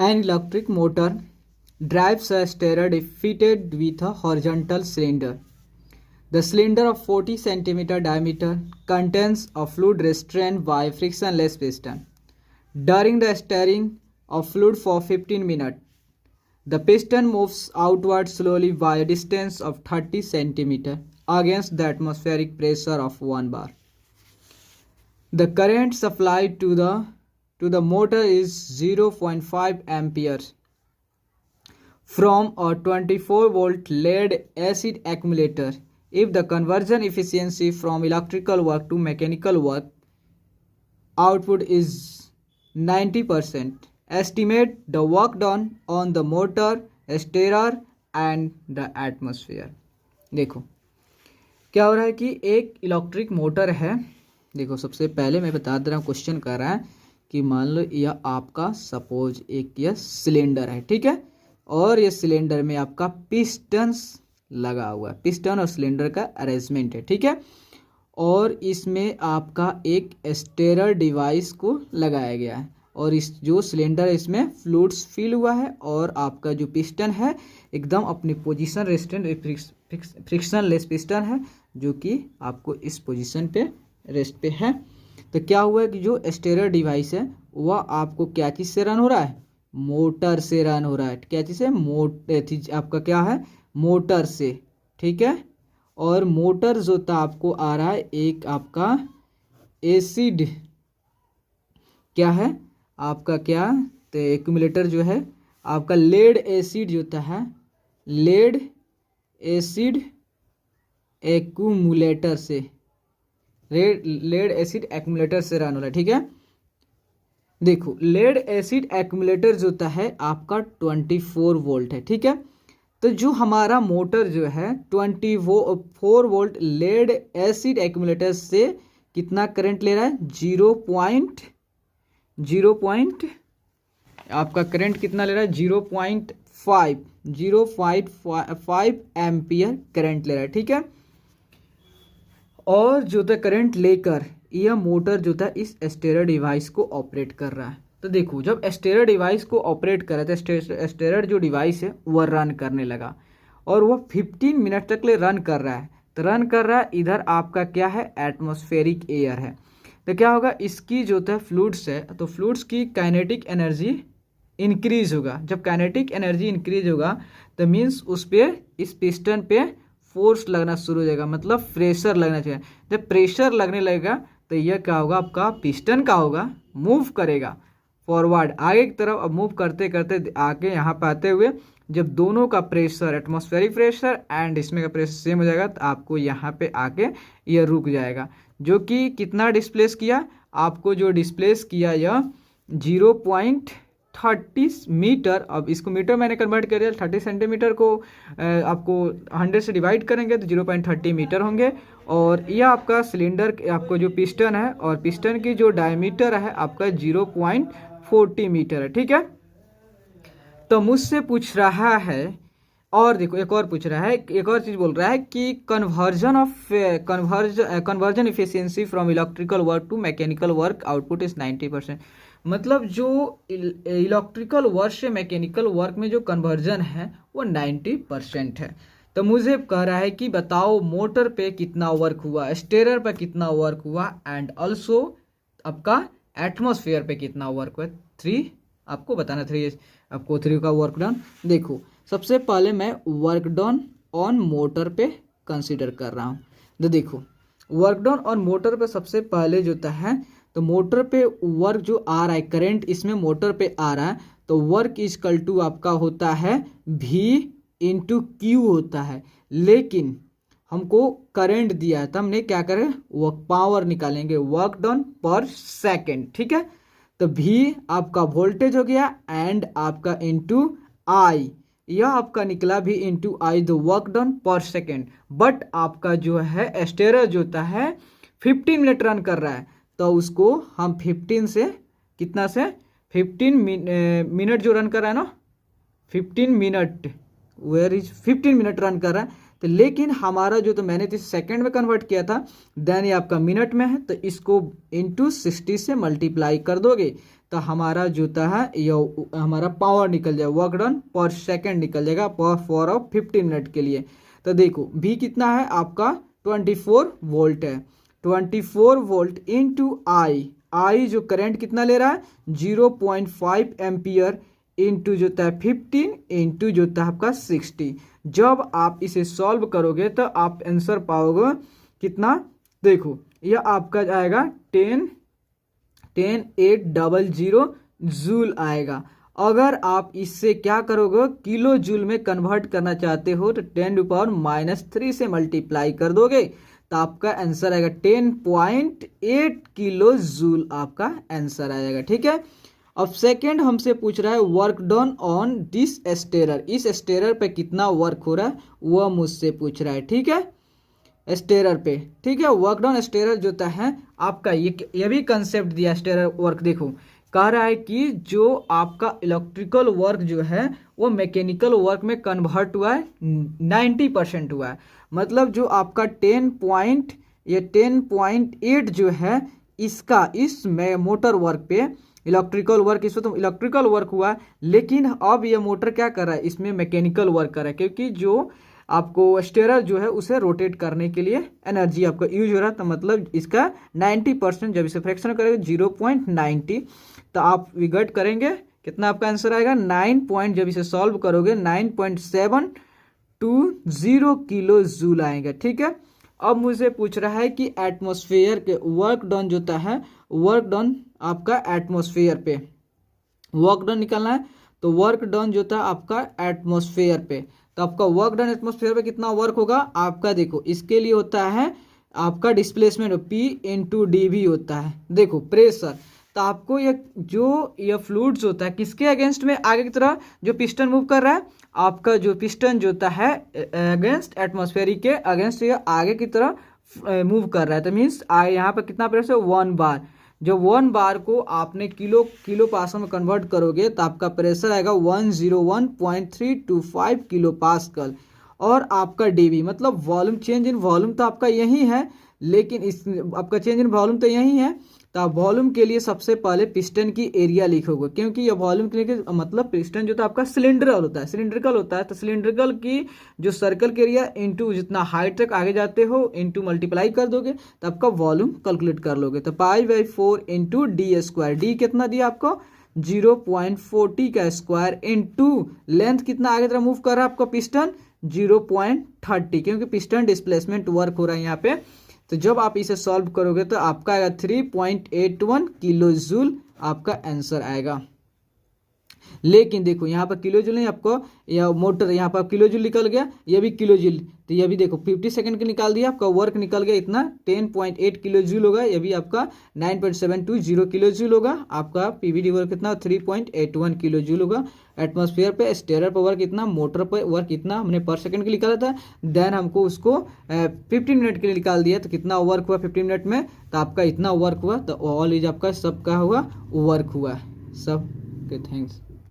An electric motor drives a stator fitted with a horizontal cylinder. The cylinder of 40 cm diameter contains a fluid restrained by frictionless piston. During the stirring of fluid for 15 minutes, the piston moves outward slowly by a distance of 30 cm against the atmospheric pressure of 1 bar. The current supplied to the motor is 0.5 amperes from a 24-volt lead acid accumulator. If the conversion efficiency from electrical work to mechanical work output is 90%, estimate the work done on the motor, stator and the atmosphere. देखो क्या हो रहा है कि एक electric motor है। देखो सबसे पहले मैं बता दे रहा हूँ, क्वेश्चन कर रहा है कि मान लो यह आपका सपोज एक यह सिलेंडर है, ठीक है, और ये सिलेंडर में आपका पिस्टन्स लगा हुआ है, पिस्टन और सिलेंडर का अरेंजमेंट है, ठीक है, और इसमें आपका एक स्टेरर डिवाइस को लगाया गया है और इस जो सिलेंडर है इसमें फ्लूइड्स फिल हुआ है और आपका जो पिस्टन है एकदम अपनी पोजीशन रेस्टेंट फ्रिक्शनलेस पिस्टन है जो कि आपको इस पोजीशन पे रेस्ट पे है। तो क्या हुआ है कि जो स्टेरर डिवाइस है वह आपको क्या चीज़ से रन हो रहा है, मोटर से रन हो रहा है। क्या चीज़ है, आपका क्या है, मोटर से, ठीक है, और मोटर जो था आपको आ रहा है एक आपका एसिड, क्या है आपका, क्या तो एक्यूमुलेटर जो है आपका लेड एसिड जो होता है, लेड एसिड एक्यूमुलेटर से, लेड एसिड एक्यूमुलेटर से रन हो रहा है, ठीक है। देखो लेड एसिड एक्यूमुलेटर जो होता है आपका 24 वोल्ट है, ठीक है। तो जो हमारा मोटर जो है 24 वोल्ट लेड एसिड एक्यूमुलेटर से कितना करंट ले रहा है, 0. आपका करंट कितना ले रहा है, 0.5 एम्पियर करंट ले रहा है, ठीक है। और जो था करंट लेकर यह मोटर जो था इस स्टेरर डिवाइस को ऑपरेट कर रहा है। तो देखो जब स्टेरर डिवाइस को ऑपरेट कर रहा था, स्टेरर जो डिवाइस है वह रन करने लगा और वह 15 मिनट तक ले रन कर रहा है। तो रन कर रहा है, इधर आपका क्या है, एटमॉस्फेरिक एयर है। तो क्या होगा, इसकी जो है फ्लूइड्स है तो फ्लूइड्स की काइनेटिक एनर्जी इंक्रीज होगा। जब काइनेटिक एनर्जी इंक्रीज होगा तो मीन्स उस पर इस पिस्टन पे फोर्स लगना शुरू हो जाएगा, मतलब प्रेशर लगना चाहिए। जब प्रेशर लगने लगेगा तो यह क्या होगा, आपका पिस्टन का होगा, मूव करेगा फॉरवर्ड आगे की तरफ। अब मूव करते करते आके यहाँ पे आते हुए जब दोनों का प्रेशर, एटमॉस्फेरिक प्रेशर एंड इसमें का प्रेशर सेम हो जाएगा तो आपको यहाँ पे आके यह रुक जाएगा। जो कि कितना डिस्प्लेस किया, आपको जो डिस्प्लेस किया यह 0.30 मीटर। अब इसको मीटर मैंने कन्वर्ट कर दिया, 30 सेंटीमीटर को आपको 100 से डिवाइड करेंगे तो 0.30 मीटर होंगे। और यह आपका सिलेंडर, आपको जो पिस्टन है और पिस्टन की जो डायमीटर है आपका 0.40 मीटर है, ठीक है। तो मुझसे पूछ रहा है, और देखो एक और पूछ रहा है, एक और चीज़ बोल रहा है कि conversion efficiency from electrical work to mechanical work output is 90%। मतलब जो इलेक्ट्रिकल वर्क से मैकेनिकल वर्क में जो कन्वर्जन है वो 90% है। तो मुझे कह रहा है कि बताओ मोटर पे कितना वर्क हुआ, स्टेरर पे कितना वर्क हुआ एंड ऑल्सो आपका एटमॉस्फेयर पे कितना वर्क हुआ। 3 आपको बताना, 3 आपको 3 का वर्क डन। देखो सबसे पहले मैं वर्क डन ऑन मोटर पे कंसीडर कर रहा हूँ। तो देखो वर्क डन ऑन मोटर पे सबसे पहले जो है तो मोटर पे वर्क जो आ रहा है, करंट इसमें मोटर पे आ रहा है तो वर्क इजकल टू आपका होता है V इंटू क्यू होता है। लेकिन हमको करंट दिया है तो हमने क्या करें, वर्क पावर निकालेंगे, वर्क डन पर सेकेंड, ठीक है। तो V आपका वोल्टेज हो गया एंड आपका इंटू I, यह आपका निकला भी into I, the work done पर सेकेंड। बट आपका जो है स्टेरर जो होता है 15 मिनट रन कर रहा है तो उसको हम 15 से कितना से 15 मिनट जो रन कर रहा है ना, 15 minute, where is 15 minute run कर रहा है तो लेकिन हमारा जो, तो मैंने तो सेकंड में कन्वर्ट किया था, देन ये आपका मिनट में है, तो इसको इंटू 60 से मल्टीप्लाई कर दोगे तो हमारा जो है ये हमारा पावर निकल जाएगा, वर्क डन पर सेकंड निकल जाएगा फॉर ऑफ 15 मिनट के लिए। तो देखो भी कितना है आपका 24 वोल्ट है, 24 वोल्ट इंटू आई जो करंट कितना ले रहा है 0.5 एम्पियर इंटू जो था 15 इंटू जो था आपका 60। जब आप इसे सॉल्व करोगे तो आप आंसर पाओगे कितना, देखो यह आपका आएगा 10,800 जूल आएगा। अगर आप इससे क्या करोगे किलो जूल में कन्वर्ट करना चाहते हो तो 10⁻³ से मल्टीप्लाई कर दोगे तो आपका आंसर आएगा 10.8 किलो जूल आपका आंसर आएगा। ठीक है, अब सेकंड हमसे पूछ रहा है वर्क डन ऑन दिस स्टेरर, इस स्टेरर पे कितना वर्क हो रहा है वह मुझसे पूछ रहा है। ठीक है, स्टेरर पे, ठीक है, वर्क डन स्टेरर जो है आपका ये भी कंसेप्ट दिया स्टेरर वर्क। देखो कह रहा है कि जो आपका इलेक्ट्रिकल वर्क जो है वो मैकेनिकल वर्क में कन्वर्ट हुआ है 90% हुआ है, मतलब जो आपका 10.8 जो है इसका इस मोटर वर्क पे इलेक्ट्रिकल वर्क, इसमें तो इलेक्ट्रिकल वर्क हुआ, लेकिन अब ये मोटर क्या कर रहा है इसमें मैकेनिकल वर्क कर रहा है, क्योंकि जो आपको स्टेरर जो है उसे रोटेट करने के लिए एनर्जी आपका यूज हो रहा है। तो मतलब इसका 90% जब इसे फ्रैक्शन करेंगे 0.90 तो आप विगट करेंगे कितना आपका आंसर आएगा 9 जब इसे सॉल्व करोगे 9.720 किलो जूल आएगा। ठीक है, अब मुझे पूछ रहा है कि एटमॉस्फेयर के वर्क डन जो है, वर्क डन आपका एटमॉस्फेयर पे वर्क डन निकालना है, तो वर्क डन जो था आपका एटमॉस्फेयर पे, तो आपका वर्क डन एटमॉस्फेयर पे कितना वर्क होगा आपका, देखो इसके लिए होता है आपका डिस्प्लेसमेंट P इंटू DV होता है। देखो प्रेशर, तो आपको ये फ्लूइड्स होता है किसके अगेंस्ट में, आगे की तरह जो पिस्टन मूव कर रहा है, आपका जो पिस्टन जो होता है अगेंस्ट एटमॉस्फेयर के अगेंस्ट ये आगे की तरह मूव कर रहा है, तो मीन्स यहाँ पर कितना प्रेशर 1 बार, जो 1 बार को आपने किलो पास्कल में कन्वर्ट करोगे तो आपका प्रेशर आएगा 101.325 किलो पास्कल। और आपका डीवी मतलब वॉल्यूम, चेंज इन वॉल्यूम तो आपका यही है, लेकिन इस आपका चेंज इन वॉल्यूम तो यही है, तो आप वॉल्यूम के लिए सबसे पहले पिस्टन की एरिया लिखोगे, क्योंकि ये वॉल्यूम के लिए मतलब पिस्टन जो था आपका सिलेंड्रिकल होता है, तो सिलेंड्रिकल की जो सर्कल के एरिया इंटू जितना हाइट तक आगे जाते हो इंटू मल्टीप्लाई कर दोगे तो आपका वॉल्यूम कैलकुलेट कर लोगे। तो π/4 इंटू d², डी कितना दिया आपको 0.40 का स्क्वायर इंटू लेंथ कितना आगे तरह मूव कर रहा है आपका पिस्टन 0.30, क्योंकि पिस्टन डिस्प्लेसमेंट वर्क हो रहा है यहाँ पे। तो जब आप इसे सॉल्व करोगे तो आपका आएगा 3.81 किलो जूल आपका आंसर आएगा। लेकिन देखो यहाँ पर किलो जूल नहीं, आपको यह मोटर यहाँ पर किलो जूल निकल गया, ये भी किलो जूल, तो ये भी देखो 50 सेकंड के निकाल दिया, आपका वर्क निकल गया इतना 10.8 किलो जूल होगा, ये भी आपका 9.720 किलो जूल होगा, आपका पीवीडी वर्क कितना 3.81 किलो जूल होगा। एटमॉस्फेयर पे स्टेरर पर वर्क इतना, मोटर पर वर्क इतना हमने पर सेकंड के लिए निकाला था, देन हमको उसको 15 मिनट के लिए निकाल दिया, तो कितना वर्क हुआ 15 मिनट में, तो आपका इतना वर्क हुआ, तो ऑल इज आपका सबका हुआ वर्क हुआ सब के। थैंक्स।